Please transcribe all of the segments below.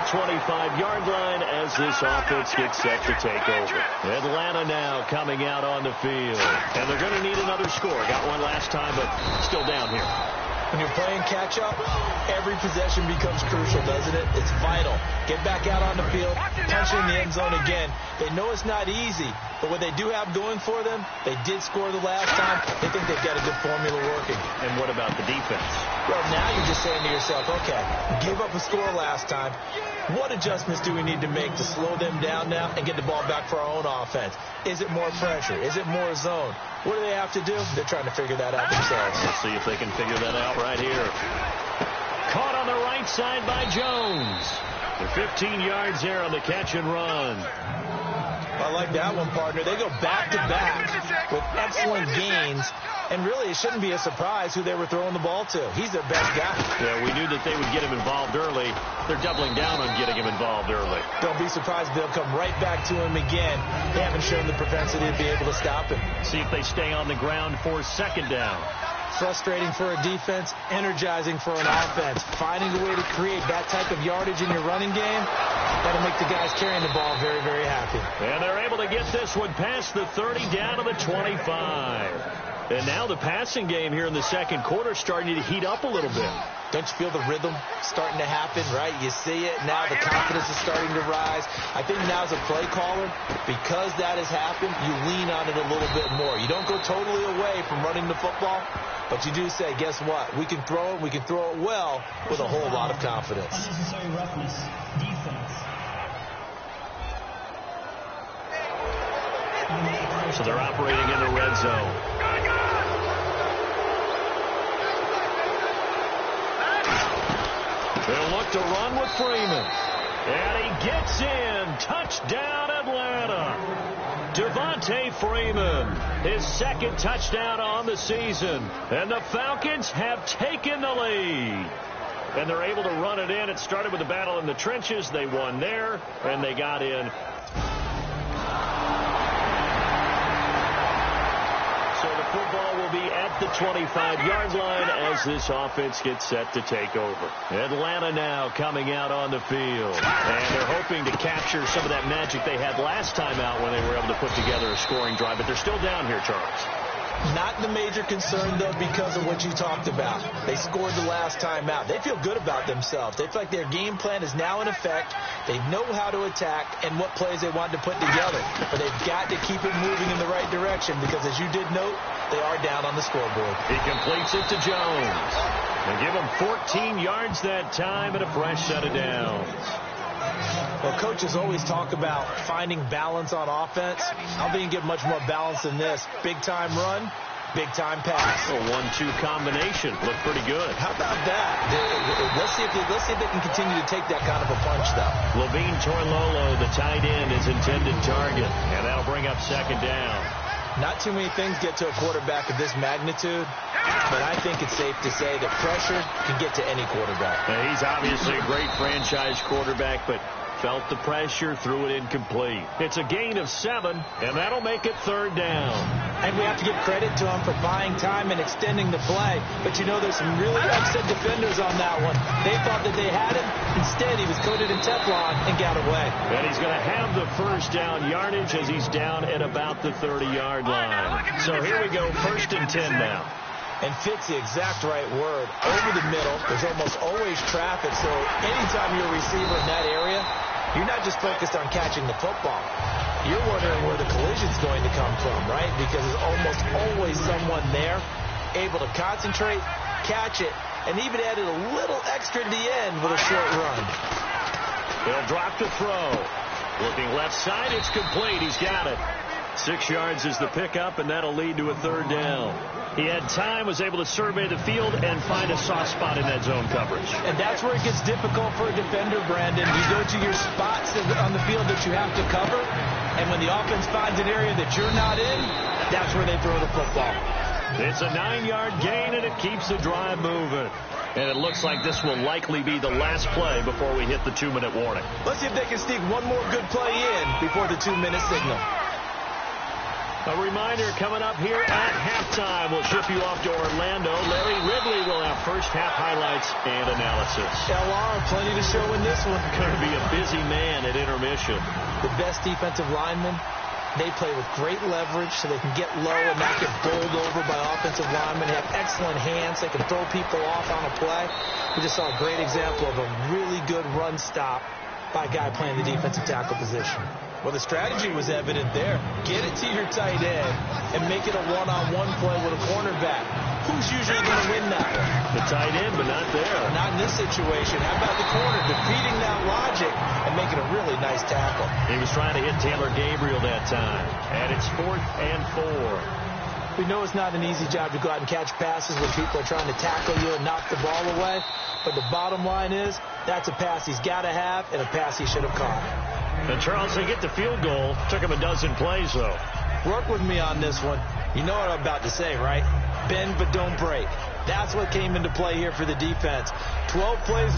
25-yard line as this offense gets set to take over. Atlanta now coming out on the field. And they're going to need another score. Got one last time, but still down here. When you're playing catch-up, every possession becomes crucial, doesn't it? It's vital. Get back out on the field, punch in the end zone again. They know it's not easy, but what they do have going for them, they did score the last time. They think they've got a good formula working. And what about the defense? Well, now you're just saying to yourself, okay, give up a score last time. What adjustments do we need to make to slow them down now and get the ball back for our own offense? Is it more pressure? Is it more zone? What do they have to do? They're trying to figure that out themselves. Let's see if they can figure that out right here. Caught on the right side by Jones. The 15 yards there on the catch and run. I like that one, partner. They go back-to-back with excellent gains. And really, it shouldn't be a surprise who they were throwing the ball to. He's their best guy. Yeah, we knew that they would get him involved early. They're doubling down on getting him involved early. Don't be surprised they'll come right back to him again. They haven't shown the propensity to be able to stop him. See if they stay on the ground for second down. Frustrating for a defense, energizing for an offense. Finding a way to create that type of yardage in your running game, that'll make the guys carrying the ball very, very happy. And they're able to get this one past the 30 down to the 25. And now the passing game here in the second quarter starting to heat up a little bit. Don't you feel the rhythm starting to happen, right? You see it. Now the confidence is starting to rise. I think now as a play caller, because that has happened, you lean on it a little bit more. You don't go totally away from running the football, but you do say, guess what? We can throw it. We can throw it well with a whole lot of confidence. Unnecessary roughness. Defense. So they're operating in the red zone. They'll look to run with Freeman. And he gets in. Touchdown, Atlanta. Devontae Freeman, his second touchdown on the season. And the Falcons have taken the lead. And they're able to run it in. It started with a battle in the trenches. They won there, and they got in. So the football will be at the 25-yard line as this offense gets set to take over. Atlanta now coming out on the field. And they're hoping to capture some of that magic they had last time out when they were able to put together a scoring drive. But they're still down here, Charles. Not the major concern, though, because of what you talked about. They scored the last time out. They feel good about themselves. They feel like their game plan is now in effect. They know how to attack and what plays they want to put together. But they've got to keep it moving in the right direction because, as you did note, they are down on the scoreboard. He completes it to Jones. They give him 14 yards that time and a fresh set of downs. Well, coaches always talk about finding balance on offense. I don't think you get much more balance than this. Big-time run, big-time pass. A 1-2 combination. Looked pretty good. How about that? Let's see if they can continue to take that kind of a punch, though. Levine Torlolo, the tight end, is intended target. And that'll bring up second down. Not too many things get to a quarterback of this magnitude, but I think it's safe to say that pressure can get to any quarterback. Now, he's obviously a great franchise quarterback, but felt the pressure, threw it incomplete. It's a gain of 7, and that'll make it third down. And we have to give credit to him for buying time and extending the play. But, you know, there's some really upset defenders on that one. They thought that they had him. Instead, he was coated in Teflon and got away. And he's going to have the first down yardage as he's down at about the 30-yard line. So here we go, 1st and 10 now. And fits the exact right word. Over the middle, there's almost always traffic. So anytime you're a receiver in that area, you're not just focused on catching the football. You're wondering where the collision's going to come from, right? Because there's almost always someone there able to concentrate, catch it, and even added a little extra at the end with a short run. He'll drop to throw. Looking left side, it's complete. He's got it. 6 yards is the pickup, and that'll lead to a third down. He had time, was able to survey the field and find a soft spot in that zone coverage. And that's where it gets difficult for a defender, Brandon. You go to your spots on the field that you have to cover, and when the offense finds an area that you're not in, that's where they throw the football. It's a 9-yard gain, and it keeps the drive moving. And it looks like this will likely be the last play before we hit the 2-minute warning. Let's see if they can sneak one more good play in before the 2-minute signal. A reminder coming up here at halftime. We'll ship you off to Orlando. Larry Ridley will have first half highlights and analysis. LR, plenty to show in this one. Going to be a busy man at intermission. The best defensive linemen, they play with great leverage so they can get low and not get bowled over by offensive linemen. They have excellent hands. They can throw people off on a play. We just saw a great example of a really good run stop by a guy playing the defensive tackle position. Well, the strategy was evident there. Get it to your tight end and make it a one-on-one play with a cornerback. Who's usually going to win that one? The tight end, but not there. Not in this situation. How about the corner defeating that logic and making a really nice tackle? He was trying to hit Taylor Gabriel that time. And it's 4th and 4. We know it's not an easy job to go out and catch passes when people are trying to tackle you and knock the ball away. But the bottom line is, that's a pass he's got to have and a pass he should have caught. And Charles, they get the field goal. Took him a dozen plays, though. Work with me on this one. You know what I'm about to say, right? Bend but don't break. That's what came into play here for the defense. 12 plays.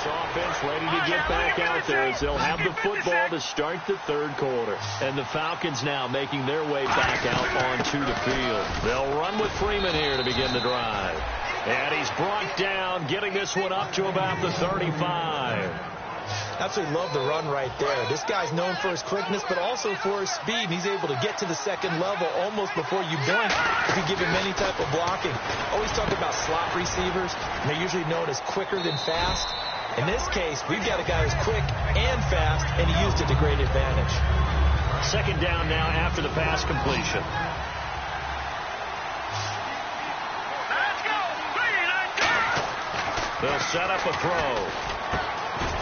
Offense ready to get back out there as they'll have the football to start the third quarter. And the Falcons now making their way back out onto the field. They'll run with Freeman here to begin the drive. And he's brought down, getting this one up to about the 35. Absolutely love the run right there. This guy's known for his quickness, but also for his speed. He's able to get to the second level almost before you blink if you give him any type of blocking. Always talk about slot receivers, and they're usually known as quicker than fast. In this case, we've got a guy who's quick and fast, and he used it to great advantage. Second down now after the pass completion. They'll set up a throw.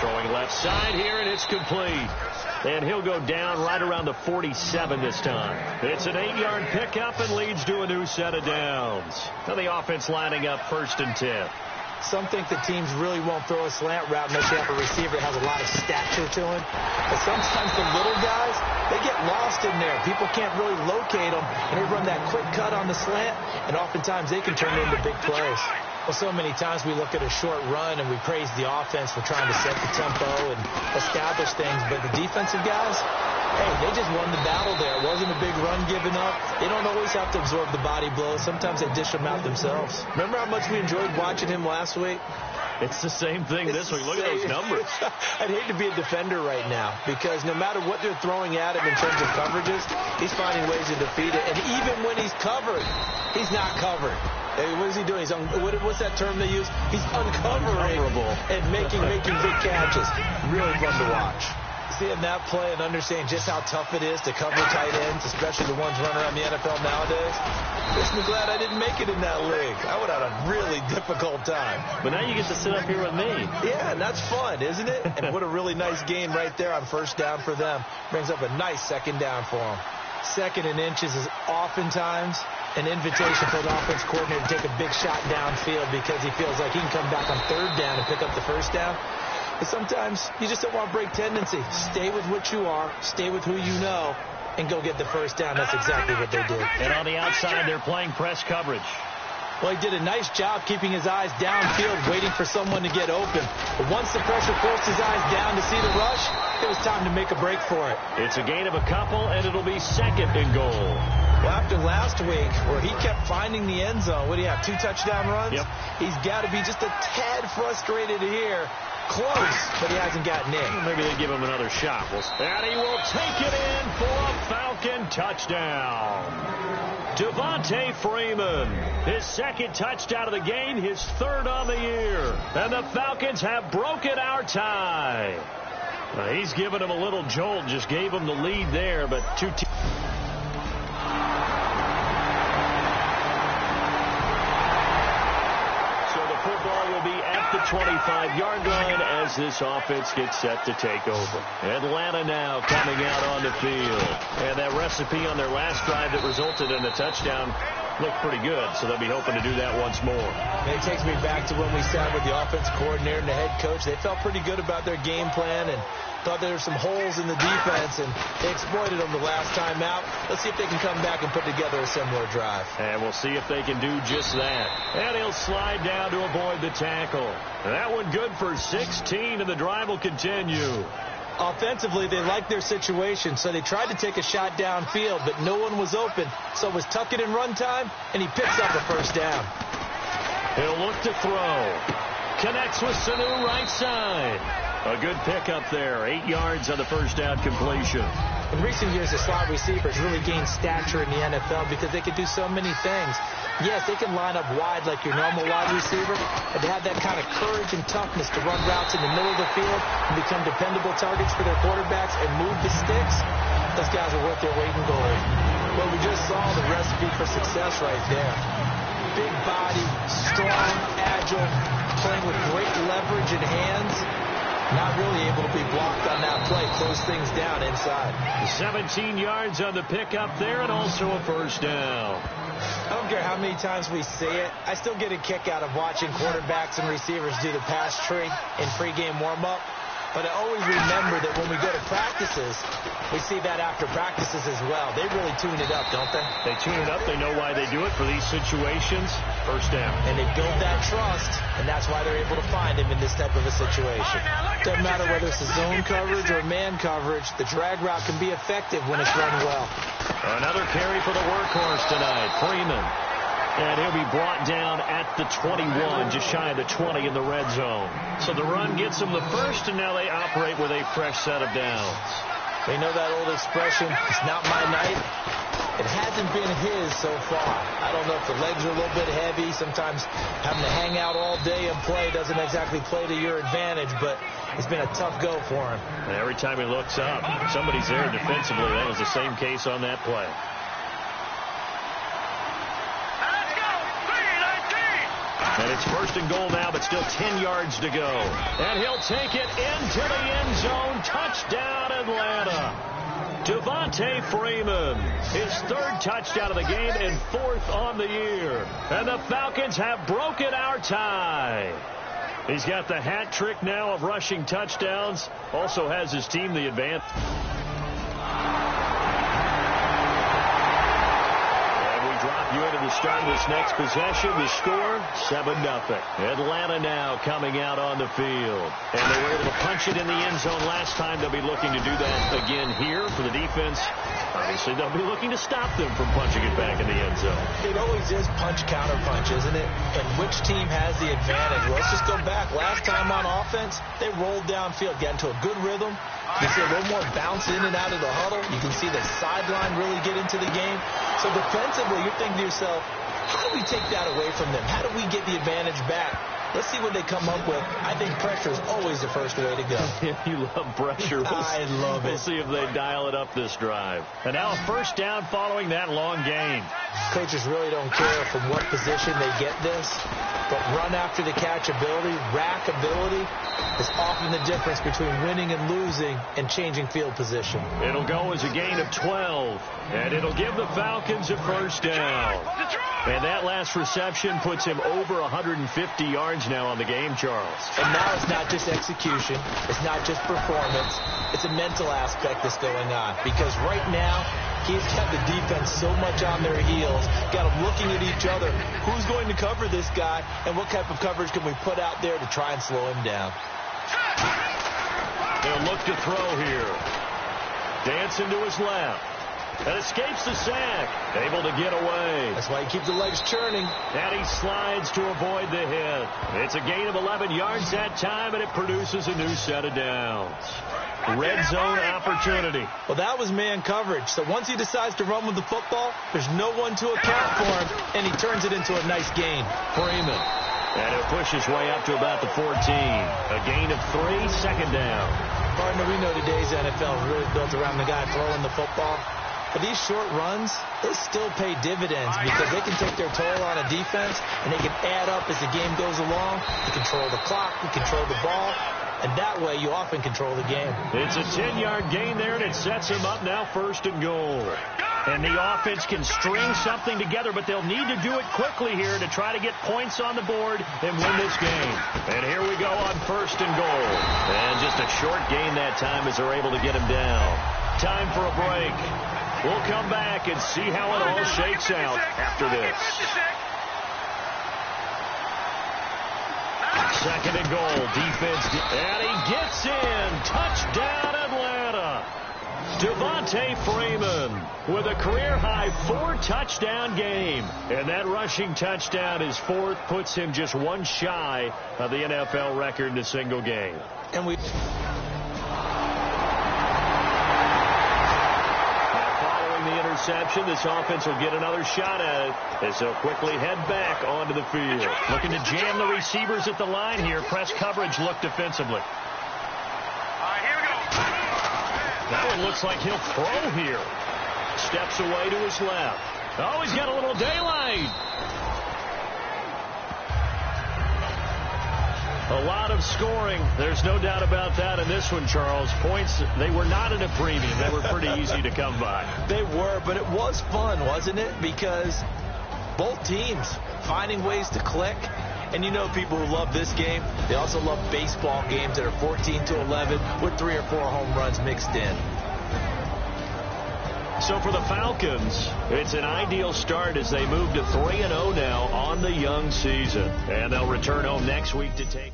Throwing left side here, and it's complete. And he'll go down right around the 47 this time. It's an 8-yard pickup and leads to a new set of downs. Now the offense lining up 1st and 10. Some think that teams really won't throw a slant route unless you have a receiver that has a lot of stature to him. But sometimes the little guys, they get lost in there. People can't really locate them, and they run that quick cut on the slant, and oftentimes they can turn into big plays. Well, so many times we look at a short run and we praise the offense for trying to set the tempo and establish things, but the defensive guys, hey, they just won the battle there. It wasn't a big run given up. They don't always have to absorb the body blows. Sometimes they dish them out themselves. Remember how much we enjoyed watching him last week? It's the same thing this week. Look at those numbers. I'd hate to be a defender right now because no matter what they're throwing at him in terms of coverages, he's finding ways to defeat it. And even when he's covered, he's not covered. Hey, what is he doing? What's that term they use? He's uncovering and making big catches. Really fun to watch. Seeing that play and understanding just how tough it is to cover tight ends, especially the ones running around the NFL nowadays. Makes me glad I didn't make it in that league. I would have had a really difficult time. But now you get to sit up here with me. Yeah, and that's fun, isn't it? And what a really nice game right there on first down for them. Brings up a nice second down for them. Second and inches is oftentimes an invitation for the offense coordinator to take a big shot downfield because he feels like he can come back on third down and pick up the first down. But sometimes you just don't want to break tendency. Stay with what you are, stay with who you know, and go get the first down. That's exactly what they did. And on the outside, they're playing press coverage. Well, he did a nice job keeping his eyes downfield, waiting for someone to get open. But once the pressure forced his eyes down to see the rush, it was time to make a break for it. It's a gain of a couple, and it'll be second and goal. Well, after last week, where he kept finding the end zone, what do you have, 2 touchdown runs? Yep. He's got to be just a tad frustrated here. Close, but he hasn't gotten in. Maybe they give him another shot. And he will take it in for a Falcon touchdown. Devontae Freeman, his second touchdown of the game, his third on the year. And the Falcons have broken our tie. He's given him a little jolt, just gave him the lead there, but two teams. Football will be at the 25-yard line as this offense gets set to take over. Atlanta now coming out on the field. And that recipe on their last drive that resulted in a touchdown looked pretty good, so they'll be hoping to do that once more. And it takes me back to when we sat with the offensive coordinator and the head coach. They felt pretty good about their game plan and thought there were some holes in the defense, and they exploited them the last time out. Let's see if they can come back and put together a similar drive. And we'll see if they can do just that. And he'll slide down to avoid the tackle. And that one good for 16, and the drive will continue. Offensively, they liked their situation, so they tried to take a shot downfield, but no one was open. So it was tuck it in run time, and he picks up a first down. He'll look to throw. Connects with Sanu right side. A good pickup there. 8 yards on the first down completion. In recent years, the slot receivers really gained stature in the NFL because they could do so many things. Yes, they can line up wide like your normal wide receiver, but they have that kind of courage and toughness to run routes in the middle of the field and become dependable targets for their quarterbacks and move the sticks. Those guys are worth their weight in gold. Well, we just saw the recipe for success right there. Big body, strong, agile, playing with great leverage and hands. Not really able to be blocked on that play. Close things down inside. 17 yards on the pickup there and also a first down. I don't care how many times we see it. I still get a kick out of watching quarterbacks and receivers do the pass tree in pregame warm-up. But I always remember that when we go to practices, we see that after practices as well. They really tune it up, don't they? They tune it up. They know why they do it for these situations. First down. And they build that trust, and that's why they're able to find him in this type of a situation. Doesn't matter whether it's a zone coverage or man coverage, the drag route can be effective when it's run well. Another carry for the workhorse tonight, Freeman. And he'll be brought down at the 21, just shy of the 20 in the red zone. So the run gets them the first, and now they operate with a fresh set of downs. They know that old expression, it's not my night. It hasn't been his so far. I don't know if the legs are a little bit heavy. Sometimes having to hang out all day and play doesn't exactly play to your advantage, but it's been a tough go for him. And every time he looks up, somebody's there defensively. That was the same case on that play. And it's first and goal now, but still 10 yards to go. And he'll take it into the end zone. Touchdown, Atlanta. Devontae Freeman, his third touchdown of the game and fourth on the year. And the Falcons have broken our tie. He's got the hat trick now of rushing touchdowns. Also has his team the advantage. And we drop You into the start of this next possession. The score, 7-0. Atlanta now coming out on the field. And they were able to punch it in the end zone last time. They'll be looking to do that again here for the defense. Obviously, they'll be looking to stop them from punching it back in the end zone. It always is punch-counter-punch, isn't it? And which team has the advantage? Well, let's just go back. Last time on offense, they rolled downfield, got into a good rhythm. You see a little more bounce in and out of the huddle. You can see the sideline really get into the game. So defensively, you're thinking to yourself, how do we take that away from them? How do we get the advantage back? Let's see what they come up with. I think pressure is always the first way to go. You love pressure. I love it. We'll see if they dial it up this drive. And now a first down following that long gain. Coaches really don't care from what position they get this, but run after the catch ability, rack ability is often the difference between winning and losing and changing field position. It'll go as a gain of 12, and it'll give the Falcons a first down. And that last reception puts him over 150 yards now on the game, Charles. And now it's not just execution. It's not just performance. It's a mental aspect that's going on. Because right now, he's got the defense so much on their heels, got them looking at each other. Who's going to cover this guy, and what type of coverage can we put out there to try and slow him down? They'll look to throw here. Dancing to his left. And escapes the sack. Able to get away. That's why he keeps the legs churning. And he slides to avoid the hit. It's a gain of 11 yards that time, and it produces a new set of downs. Red zone opportunity. Well, that was man coverage. So once he decides to run with the football, there's no one to account for him, and he turns it into a nice gain. Freeman. And he'll push his way up to about the 14. A gain of 3, second down. Partner, we know today's NFL is really built around the guy throwing the football. But these short runs, they still pay dividends because they can take their toll on a defense, and they can add up as the game goes along. You control the clock, you control the ball, and that way you often control the game. It's a 10-yard gain there, and it sets him up now first and goal. And the offense can string something together, but they'll need to do it quickly here to try to get points on the board and win this game. And here we go on first and goal. And just a short gain that time as they're able to get him down. Time for a break. We'll come back and see how it all shakes out after this. Second and goal. Defense. And he gets in. Touchdown, Atlanta. Devontae Freeman with a career-high 4-touchdown game. And that rushing touchdown, his fourth, puts him just one shy of the NFL record in a single game. And we... Interception. This offense will get another shot at it as they'll quickly head back onto the field. Looking to jam the receivers at the line here. Press coverage look defensively. Here we go. That one looks like he'll throw here. Steps away to his left. Oh, he's got a little daylight. A lot of scoring. There's no doubt about that in this one, Charles. Points, they were not at a premium. They were pretty easy to come by. They were, but it was fun, wasn't it? Because both teams finding ways to click. And you know people who love this game, they also love baseball games that are 14-11 with 3 or 4 home runs mixed in. So for the Falcons, it's an ideal start as they move to 3-0 now on the young season. And they'll return home next week to take